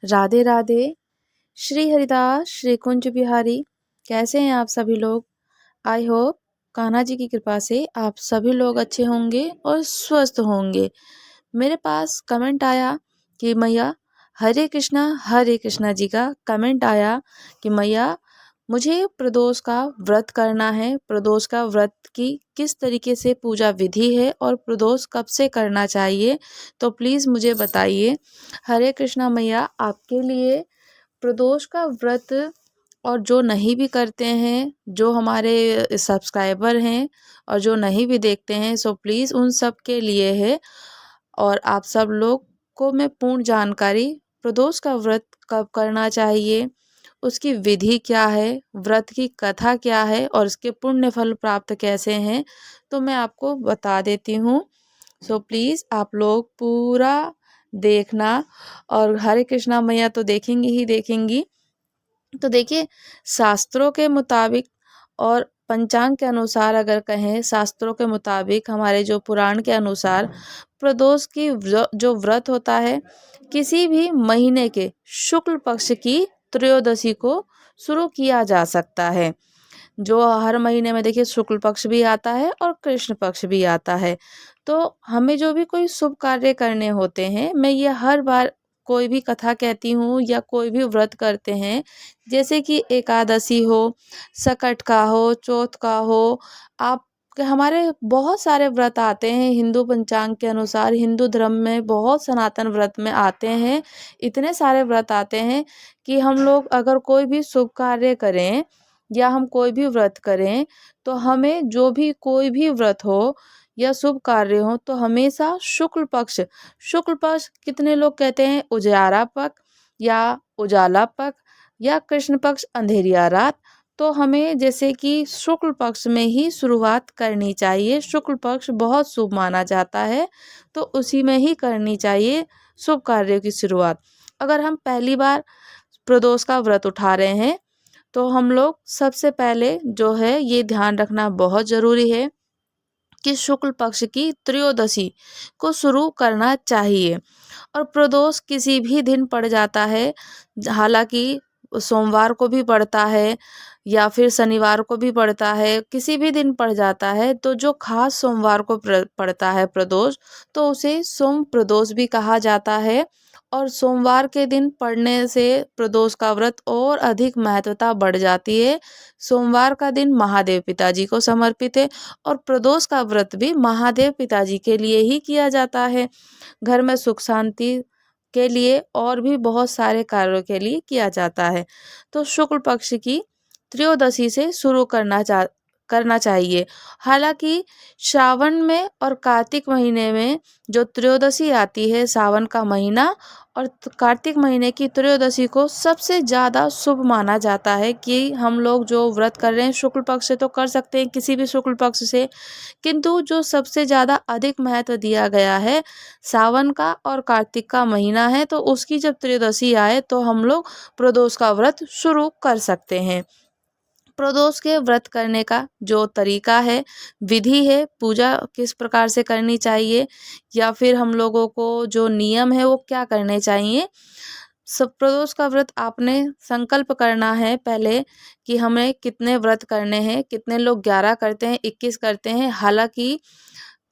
राधे राधे। श्री हरिदास श्री कुंज बिहारी। कैसे हैं आप सभी लोग? आई होप कान्हा जी की कृपा से आप सभी लोग अच्छे होंगे और स्वस्थ होंगे। मेरे पास कमेंट आया कि मैया हरे कृष्णा जी का कमेंट आया कि मैया मुझे प्रदोष का व्रत करना है। प्रदोष का व्रत की किस तरीके से पूजा विधि है और प्रदोष कब से करना चाहिए, तो प्लीज़ मुझे बताइए। हरे कृष्णा मैया, आपके लिए प्रदोष का व्रत और जो नहीं भी करते हैं, जो हमारे सब्सक्राइबर हैं और जो नहीं भी देखते हैं, सो प्लीज़ उन सब के लिए है। और आप सब लोग को मैं पूर्ण जानकारी, प्रदोष का व्रत कब करना चाहिए, उसकी विधि क्या है, व्रत की कथा क्या है और उसके पुण्य फल प्राप्त कैसे हैं, तो मैं आपको बता देती हूँ। सो प्लीज़ आप लोग पूरा देखना। और हरे कृष्णा मैया तो देखेंगी ही देखेंगी। तो देखिए, शास्त्रों के मुताबिक और पंचांग के अनुसार अगर कहें, शास्त्रों के मुताबिक हमारे जो पुराण के अनुसार प्रदोष की जो व्रत होता है, किसी भी महीने के शुक्ल पक्ष की त्रयोदशी को शुरू किया जा सकता है। जो हर महीने में देखिए शुक्ल पक्ष भी आता है और कृष्ण पक्ष भी आता है। तो हमें जो भी कोई शुभ कार्य करने होते हैं, मैं ये हर बार कोई भी कथा कहती हूँ या कोई भी व्रत करते हैं, जैसे कि एकादशी हो, सकट का हो, चौथ का हो, आप हमारे बहुत सारे व्रत आते हैं हिंदू पंचांग के अनुसार। हिंदू धर्म में बहुत सनातन व्रत में आते हैं, इतने सारे व्रत आते हैं कि हम लोग अगर कोई भी शुभ कार्य करें या हम कोई भी व्रत करें, तो हमें जो भी कोई भी व्रत हो या शुभ कार्य हो, तो हमेशा शुक्ल पक्ष कितने लोग कहते हैं उजाला पक्ष या उजाला पक्ष या कृष्ण पक्ष अंधेरिया रात, तो हमें जैसे कि शुक्ल पक्ष में ही शुरुआत करनी चाहिए। शुक्ल पक्ष बहुत शुभ माना जाता है, तो उसी में ही करनी चाहिए शुभ कार्यों की शुरुआत। अगर हम पहली बार प्रदोष का व्रत उठा रहे हैं, तो हम लोग सबसे पहले जो है ये ध्यान रखना बहुत ज़रूरी है कि शुक्ल पक्ष की त्रयोदशी को शुरू करना चाहिए। और प्रदोष किसी भी दिन पड़ जाता है, हालांकि सोमवार को भी पड़ता है या फिर शनिवार को भी पड़ता है, किसी भी दिन पड़ जाता है। तो जो खास सोमवार को पड़ता है प्रदोष, तो उसे सोम प्रदोष भी कहा जाता है। और सोमवार के दिन पड़ने से प्रदोष का व्रत और अधिक महत्वता बढ़ जाती है। सोमवार का दिन महादेव पिताजी को समर्पित है और प्रदोष का व्रत भी महादेव पिताजी के लिए ही किया जाता है। घर में सुख शांति के लिए और भी बहुत सारे कार्यों के लिए किया जाता है। तो शुक्ल पक्ष की त्रयोदशी से शुरू करना चाहिए। हालांकि श्रावण में और कार्तिक महीने में जो त्रयोदशी आती है, सावन का महीना और कार्तिक महीने की त्रयोदशी को सबसे ज़्यादा शुभ माना जाता है कि हम लोग जो व्रत कर रहे हैं शुक्ल पक्ष से तो कर सकते हैं, किसी भी शुक्ल पक्ष से, किंतु जो सबसे ज़्यादा अधिक महत्व दिया गया है सावन का और कार्तिक का महीना है। तो उसकी जब त्रयोदशी आए तो हम लोग प्रदोष का व्रत शुरू कर सकते हैं। प्रदोष के व्रत करने का जो तरीका है, विधि है, पूजा किस प्रकार से करनी चाहिए या फिर हम लोगों को जो नियम है वो क्या करने चाहिए। सब प्रदोष का व्रत आपने संकल्प करना है पहले कि हमें कितने व्रत करने हैं। कितने लोग 11 करते हैं, 21 करते हैं। हालांकि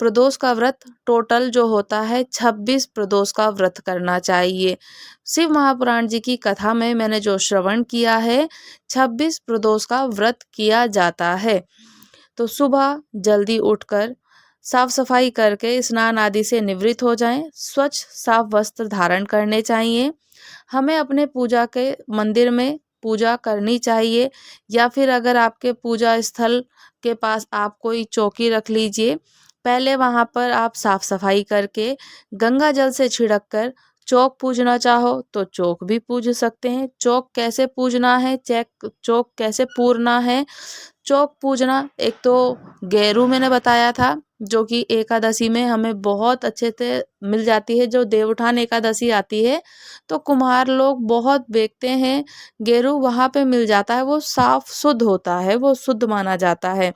प्रदोष का व्रत टोटल जो होता है 26 प्रदोष का व्रत करना चाहिए। शिव महापुराण जी की कथा में मैंने जो श्रवण किया है, 26 प्रदोष का व्रत किया जाता है। तो सुबह जल्दी उठकर साफ सफाई करके स्नान आदि से निवृत्त हो जाएं। स्वच्छ साफ वस्त्र धारण करने चाहिए। हमें अपने पूजा के मंदिर में पूजा करनी चाहिए या फिर अगर आपके पूजा स्थल के पास आप कोई चौकी रख लीजिए। पहले वहाँ पर आप साफ सफाई करके गंगा जल से छिड़क कर चौक पूजना चाहो तो चौक भी पूज सकते हैं। चौक कैसे पूजना है, चौक कैसे पूरना है, चौक पूजना एक तो गेरू मैंने बताया था, जो कि एकादशी में हमें बहुत अच्छे से मिल जाती है। जो देवउठान एकादशी आती है तो कुम्हार लोग बहुत बेचते हैं गेरू, वहाँ पे मिल जाता है। वो साफ शुद्ध होता है, वो शुद्ध माना जाता है।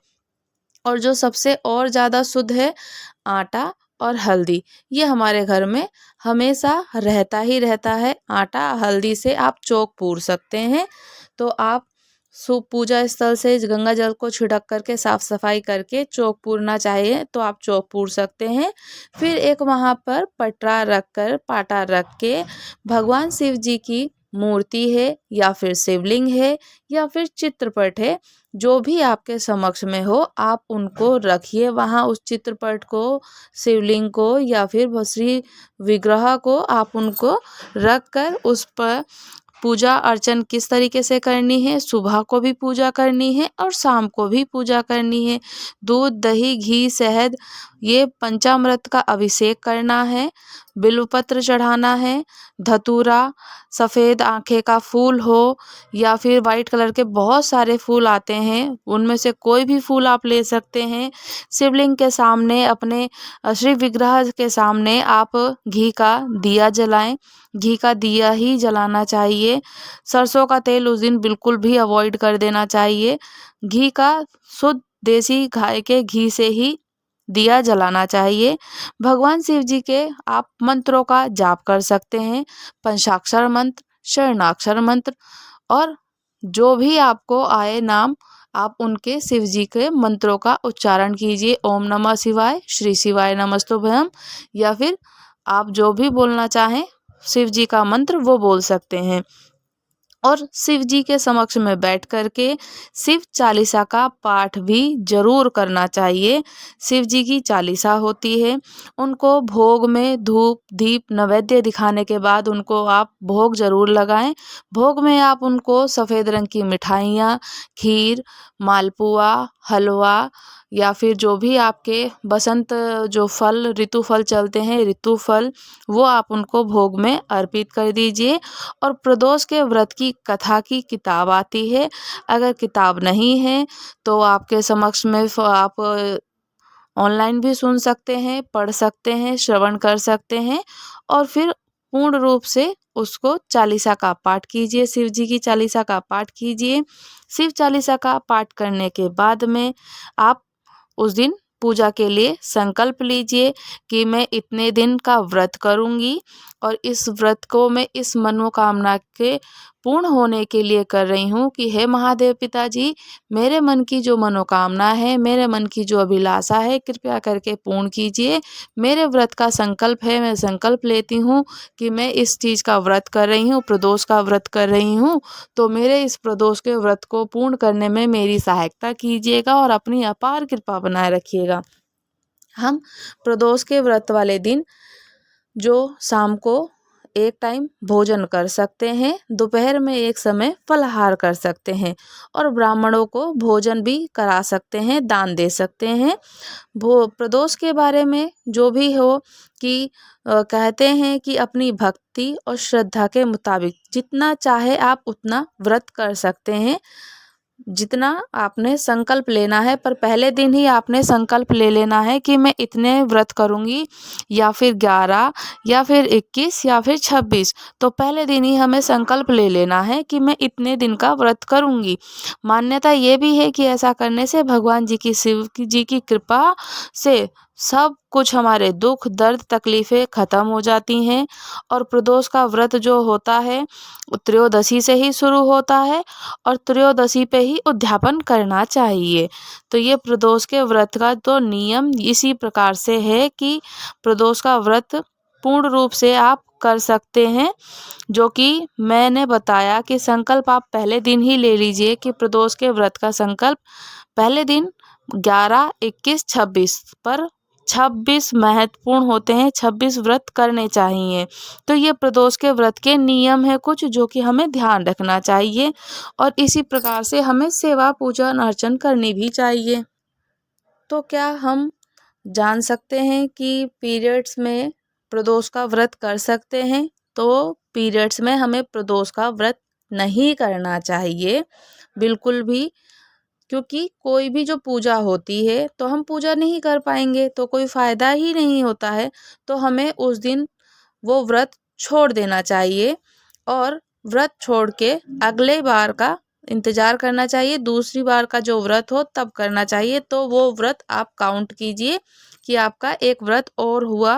और जो सबसे और ज़्यादा शुद्ध है, आटा और हल्दी, ये हमारे घर में हमेशा रहता ही रहता है। आटा हल्दी से आप चौक पूर सकते हैं। तो आप पूजा स्थल से गंगा जल को छिड़क करके साफ सफाई करके चौक पूरना चाहिए तो आप चौक पूर सकते हैं। फिर एक वहाँ पर पटरा रख कर, पाटा रख के भगवान शिव जी की मूर्ति है या फिर शिवलिंग है या फिर चित्रपट है, जो भी आपके समक्ष में हो आप उनको रखिए वहाँ। उस चित्रपट को, शिवलिंग को या फिर श्री विग्रह को आप उनको रख कर उस पर पूजा अर्चन किस तरीके से करनी है, सुबह को भी पूजा करनी है और शाम को भी पूजा करनी है। दूध, दही, घी, शहद, ये पंचामृत का अभिषेक करना है। बिल्वपत्र चढ़ाना है। धतूरा, सफ़ेद आँखें का फूल हो या फिर वाइट कलर के बहुत सारे फूल आते हैं, उनमें से कोई भी फूल आप ले सकते हैं। शिवलिंग के सामने, अपने श्री विग्रह के सामने आप घी का दिया जलाएं। घी का दिया ही जलाना चाहिए। सरसों का तेल उस दिन बिल्कुल भी अवॉइड कर देना चाहिए। घी का, शुद्ध देसी गाय के घी से ही दिया जलाना चाहिए। भगवान शिव जी के आप मंत्रों का जाप कर सकते हैं। पंचाक्षर मंत्र, शरणाक्षर मंत्र और जो भी आपको आए नाम, आप उनके शिव जी के मंत्रों का उच्चारण कीजिए। ओम नमः शिवाय, श्री शिवाय नमस्तुभ्यम, या फिर आप जो भी बोलना चाहें शिव जी का मंत्र वो बोल सकते हैं। और शिव जी के समक्ष में बैठ करके शिव चालीसा का पाठ भी जरूर करना चाहिए। शिव जी की चालीसा होती है, उनको भोग में धूप दीप नैवेद्य दिखाने के बाद उनको आप भोग जरूर लगाएं। भोग में आप उनको सफ़ेद रंग की मिठाइयाँ, खीर, मालपुआ, हलवा या फिर जो भी आपके बसंत जो फल, ऋतु फल चलते हैं, ऋतु फल, वो आप उनको भोग में अर्पित कर दीजिए। और प्रदोष के व्रत की कथा की किताब आती है, अगर किताब नहीं है तो आपके समक्ष में आप ऑनलाइन भी सुन सकते हैं, पढ़ सकते हैं, श्रवण कर सकते हैं और फिर पूर्ण रूप से उसको चालीसा का पाठ कीजिए। शिव जी की चालीसा का पाठ कीजिए। शिव चालीसा का पाठ करने के बाद में आप उस दिन पूजा के लिए संकल्प लीजिए कि मैं इतने दिन का व्रत करूंगी और इस व्रत को मैं इस मनोकामना के पूर्ण होने के लिए कर रही हूँ कि हे महादेव पिताजी, मेरे मन की जो मनोकामना है, मेरे मन की जो अभिलाषा है, कृपया करके पूर्ण कीजिए। मेरे व्रत का संकल्प है, मैं संकल्प लेती हूँ कि मैं इस चीज़ का व्रत कर रही हूँ, प्रदोष का व्रत कर रही हूँ, तो मेरे इस प्रदोष के व्रत को पूर्ण करने में मेरी सहायता कीजिएगा और अपनी अपार कृपा बनाए रखिएगा। हम प्रदोष के व्रत वाले दिन जो शाम को एक टाइम भोजन कर सकते हैं, दोपहर में एक समय फलाहार कर सकते हैं और ब्राह्मणों को भोजन भी करा सकते हैं, दान दे सकते हैं। प्रदोष के बारे में जो भी हो कि कहते हैं कि अपनी भक्ति और श्रद्धा के मुताबिक जितना चाहे आप उतना व्रत कर सकते हैं, जितना आपने संकल्प लेना है। पर पहले दिन ही आपने संकल्प ले लेना है कि मैं इतने व्रत करूंगी, या फिर 11 या फिर 21 या फिर 26, तो पहले दिन ही हमें संकल्प ले लेना है कि मैं इतने दिन का व्रत करूंगी। मान्यता ये भी है कि ऐसा करने से भगवान जी की, शिव जी की कृपा से सब कुछ, हमारे दुख दर्द तकलीफ़ें ख़त्म हो जाती हैं। और प्रदोष का व्रत जो होता है त्रयोदशी से ही शुरू होता है और त्रयोदशी पे ही उद्यापन करना चाहिए। तो ये प्रदोष के व्रत का तो नियम इसी प्रकार से है कि प्रदोष का व्रत पूर्ण रूप से आप कर सकते हैं। जो कि मैंने बताया कि संकल्प आप पहले दिन ही ले लीजिए कि प्रदोष के व्रत का संकल्प पहले दिन 11, 21, 26 पर 26 महत्वपूर्ण होते हैं, 26 व्रत करने चाहिए। तो ये प्रदोष के व्रत के नियम है कुछ जो कि हमें ध्यान रखना चाहिए और इसी प्रकार से हमें सेवा पूजन अर्चन करनी भी चाहिए। तो क्या हम जान सकते हैं कि पीरियड्स में प्रदोष का व्रत कर सकते हैं? तो पीरियड्स में हमें प्रदोष का व्रत नहीं करना चाहिए बिल्कुल भी, क्योंकि कोई भी जो पूजा होती है तो हम पूजा नहीं कर पाएंगे तो कोई फ़ायदा ही नहीं होता है। तो हमें उस दिन वो व्रत छोड़ देना चाहिए और व्रत छोड़ के अगले बार का इंतज़ार करना चाहिए। दूसरी बार का जो व्रत हो तब करना चाहिए। तो वो व्रत आप काउंट कीजिए कि आपका एक व्रत और हुआ।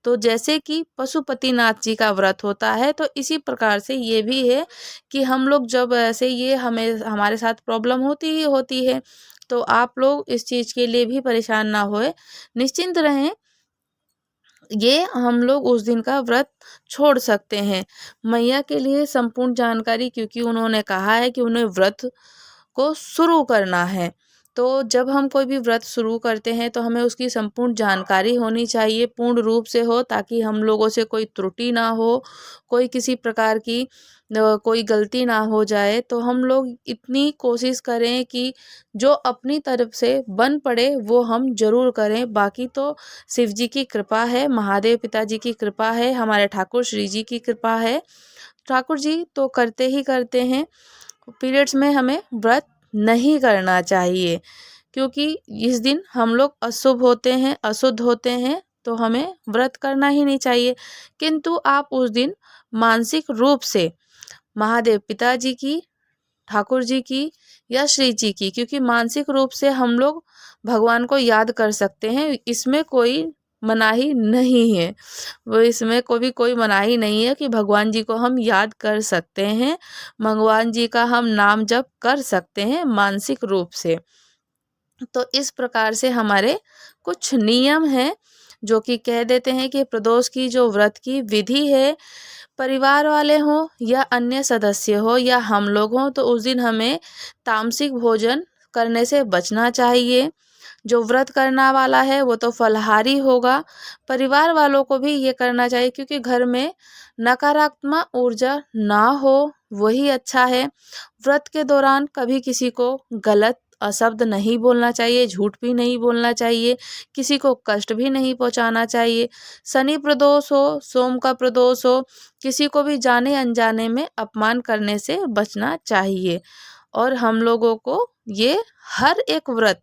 तो जैसे कि पशुपतिनाथ जी का व्रत होता है, तो इसी प्रकार से ये भी है कि हम लोग जब ऐसे ये हमें हमारे साथ प्रॉब्लम होती ही होती है, तो आप लोग इस चीज़ के लिए भी परेशान ना होए, निश्चिंत रहें। ये हम लोग उस दिन का व्रत छोड़ सकते हैं। मैया के लिए संपूर्ण जानकारी, क्योंकि उन्होंने कहा है कि उन्हें व्रत को शुरू करना है। तो जब हम कोई भी व्रत शुरू करते हैं तो हमें उसकी संपूर्ण जानकारी होनी चाहिए, पूर्ण रूप से हो, ताकि हम लोगों से कोई त्रुटि ना हो, कोई किसी प्रकार की कोई गलती ना हो जाए। तो हम लोग इतनी कोशिश करें कि जो अपनी तरफ से बन पड़े वो हम ज़रूर करें। बाकी तो शिव जी की कृपा है, महादेव पिताजी की कृपा है, हमारे ठाकुर श्री जी की कृपा है। ठाकुर जी तो करते ही करते हैं। पीरियड्स में हमें व्रत नहीं करना चाहिए, क्योंकि इस दिन हम लोग अशुभ होते हैं, अशुद्ध होते हैं, तो हमें व्रत करना ही नहीं चाहिए। किंतु आप उस दिन मानसिक रूप से महादेव पिताजी की, ठाकुर जी की या श्री जी की, क्योंकि मानसिक रूप से हम लोग भगवान को याद कर सकते हैं, इसमें कोई मनाही नहीं है। वो इसमें कोई मनाही नहीं है कि भगवान जी को हम याद कर सकते हैं, भगवान जी का हम नाम जप कर सकते हैं मानसिक रूप से। तो इस प्रकार से हमारे कुछ नियम हैं जो कि कह देते हैं कि प्रदोष की जो व्रत की विधि है, परिवार वाले हों या अन्य सदस्य हो या हम लोग हों, तो उस दिन हमें तामसिक भोजन करने से बचना चाहिए। जो व्रत करना वाला है वो तो फलाहारी होगा। परिवार वालों को भी ये करना चाहिए, क्योंकि घर में नकारात्मक ऊर्जा ना हो वही अच्छा है। व्रत के दौरान कभी किसी को गलत शब्द नहीं बोलना चाहिए, झूठ भी नहीं बोलना चाहिए, किसी को कष्ट भी नहीं पहुंचाना चाहिए। शनि प्रदोष हो, सोम का प्रदोष हो, किसी को भी जाने अनजाने में अपमान करने से बचना चाहिए। और हम लोगों को ये हर एक व्रत,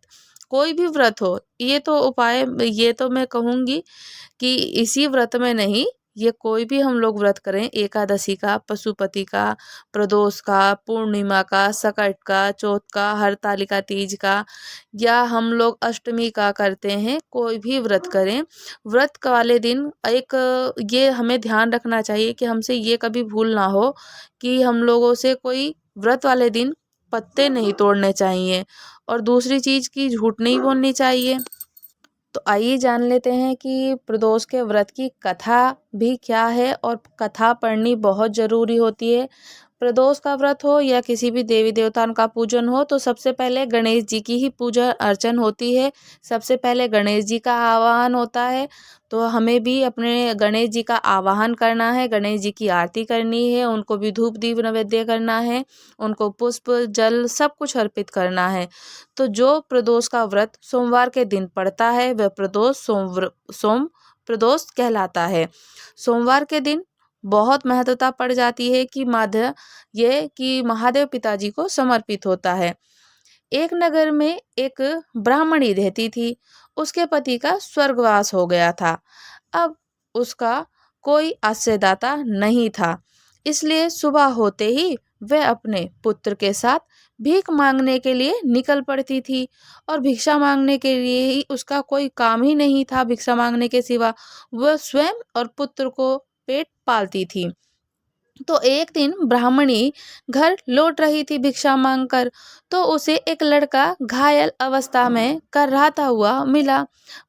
कोई भी व्रत हो, ये तो उपाय, ये तो मैं कहूँगी कि इसी व्रत में नहीं, ये कोई भी हम लोग व्रत करें, एकादशी का, पशुपति का, प्रदोष का, पूर्णिमा का, सकट का, चौथ का, हरतालिका तीज का, या हम लोग अष्टमी का करते हैं, कोई भी व्रत करें, व्रत वाले दिन एक ये हमें ध्यान रखना चाहिए कि हमसे ये कभी भूल ना हो कि हम लोगों से कोई व्रत वाले दिन पत्ते नहीं तोड़ने चाहिए, और दूसरी चीज़ की झूठ नहीं बोलनी चाहिए। तो आइए जान लेते हैं कि प्रदोष के व्रत की कथा भी क्या है, और कथा पढ़नी बहुत ज़रूरी होती है। प्रदोष का व्रत हो या किसी भी देवी देवताओं का पूजन हो, तो सबसे पहले गणेश जी की ही पूजा अर्चन होती है। सबसे पहले गणेश जी का आवाहन होता है, तो हमें भी अपने गणेश जी का आवाहन करना है, गणेश जी की आरती करनी है, उनको भी धूप दीप नैवेद्य करना है, उनको पुष्प जल सब कुछ अर्पित करना है। तो जो प्रदोष का व्रत सोमवार के दिन पड़ता है वह प्रदोष सोम प्रदोष कहलाता है। सोमवार के दिन बहुत महत्वता पड़ जाती है कि महादेव पिताजी को समर्पित होता है। एक नगर में एक ब्राह्मणी रहती थी, उसके पति का स्वर्गवास हो गया था। अब उसका कोई आश्रयदाता नहीं था, इसलिए सुबह होते ही वह अपने पुत्र के साथ भीख मांगने के लिए निकल पड़ती थी, और भिक्षा मांगने के लिए ही उसका कोई काम ही नहीं था भिक्षा मांगने के सिवा। वह स्वयं और पुत्र को पेट पालती थी। तो एक दिन ब्राह्मणी घर लौट रही थी भिक्षा मांगकर, तो उसे एक लड़का घायल अवस्था में कराहता हुआ मिला।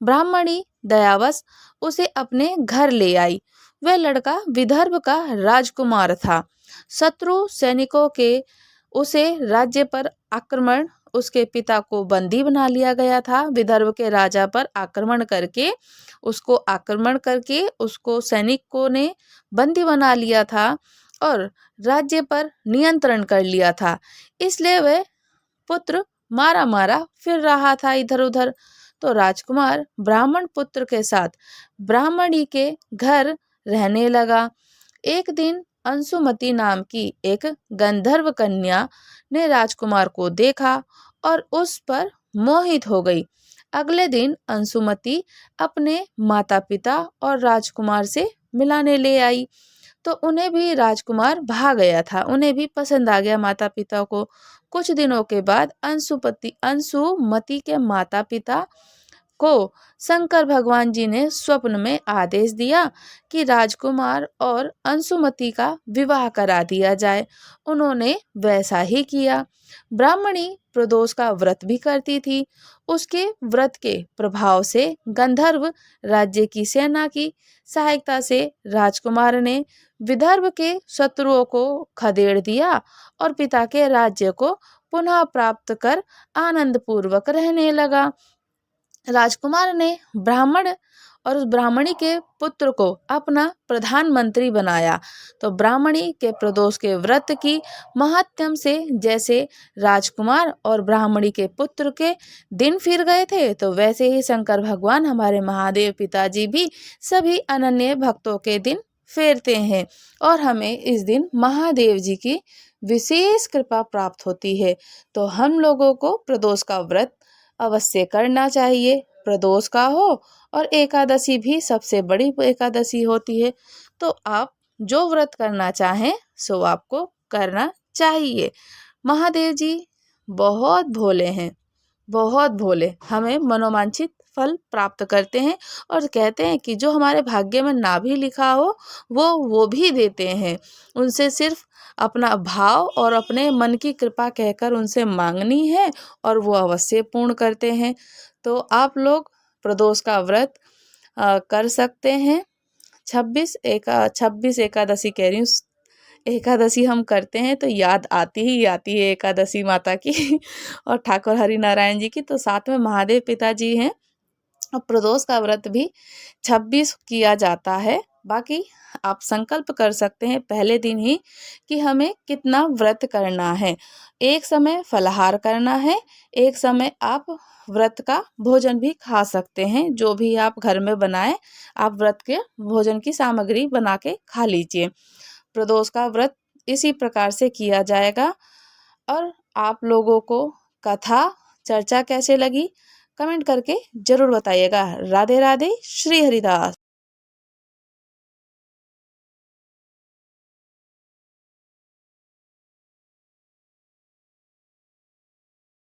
ब्राह्मणी दयावश उसे अपने घर ले आई। वह लड़का विदर्भ का राजकुमार था। शत्रु सैनिकों के उसे राज्य पर आक्रमण उसके पिता को बंदी बना लिया गया था। विदर्भ के राजा पर आक्रमण करके उसको सैनिकों ने बंदी बना लिया था और राज्य पर नियंत्रण कर लिया था। इसलिए वह पुत्र मारा मारा फिर रहा था इधर उधर। तो राजकुमार ब्राह्मण पुत्र के साथ ब्राह्मणी के घर रहने लगा। एक दिन अंशुमति नाम की एक गंधर्व कन्या ने राजकुमार को देखा और उस पर मोहित हो गई। अगले दिन अंशुमति अपने माता पिता और राजकुमार से मिलाने ले आई, तो उन्हें भी राजकुमार भा गया था, उन्हें भी पसंद आ गया माता पिता को। कुछ दिनों के बाद अंशुमति के माता पिता को शंकर भगवान जी ने स्वप्न में आदेश दिया कि राजकुमार और अंशुमति का विवाह करा दिया जाए। उन्होंने वैसा ही किया। ब्राह्मणी प्रदोष का व्रत भी करती थी। उसके व्रत के प्रभाव से गंधर्व राज्य की सेना की सहायता से राजकुमार ने विदर्भ के शत्रुओं को खदेड़ दिया और पिता के राज्य को पुनः प्राप्त कर आनंद पूर्वक रहने लगा। राजकुमार ने ब्राह्मण और उस ब्राह्मणी के पुत्र को अपना प्रधानमंत्री बनाया। तो ब्राह्मणी के प्रदोष के व्रत की महात्म्य से जैसे राजकुमार और ब्राह्मणी के पुत्र के दिन फिर गए थे, तो वैसे ही शंकर भगवान हमारे महादेव पिताजी भी सभी अनन्य भक्तों के दिन फेरते हैं और हमें इस दिन महादेव जी की विशेष कृपा प्राप्त होती है। तो हम लोगों को प्रदोष का व्रत अवश्य करना चाहिए, प्रदोष का हो और एकादशी भी सबसे बड़ी एकादशी होती है। तो आप जो व्रत करना चाहें सो आपको करना चाहिए। महादेव जी बहुत भोले हैं, बहुत भोले, हमें मनोवांछित फल प्राप्त करते हैं और कहते हैं कि जो हमारे भाग्य में ना भी लिखा हो वो भी देते हैं। उनसे सिर्फ अपना भाव और अपने मन की कृपा कहकर उनसे मांगनी है और वो अवश्य पूर्ण करते हैं। तो आप लोग प्रदोष का व्रत कर सकते हैं। 26 एकादशी कह रही हूँ, एकादशी हम करते हैं तो याद आती ही आती है एकादशी माता की और ठाकुर हरि नारायण जी की। तो साथ में महादेव पिताजी हैं और प्रदोष का व्रत भी 26 किया जाता है। बाकी आप संकल्प कर सकते हैं पहले दिन ही कि हमें कितना व्रत करना है। एक समय फलाहार करना है, एक समय आप व्रत का भोजन भी खा सकते हैं। जो भी आप घर में बनाए आप व्रत के भोजन की सामग्री बना के खा लीजिए। प्रदोष का व्रत इसी प्रकार से किया जाएगा। और आप लोगों को कथा चर्चा कैसे लगी कमेंट करके जरूर बताइएगा। राधे राधे, श्री हरिदास।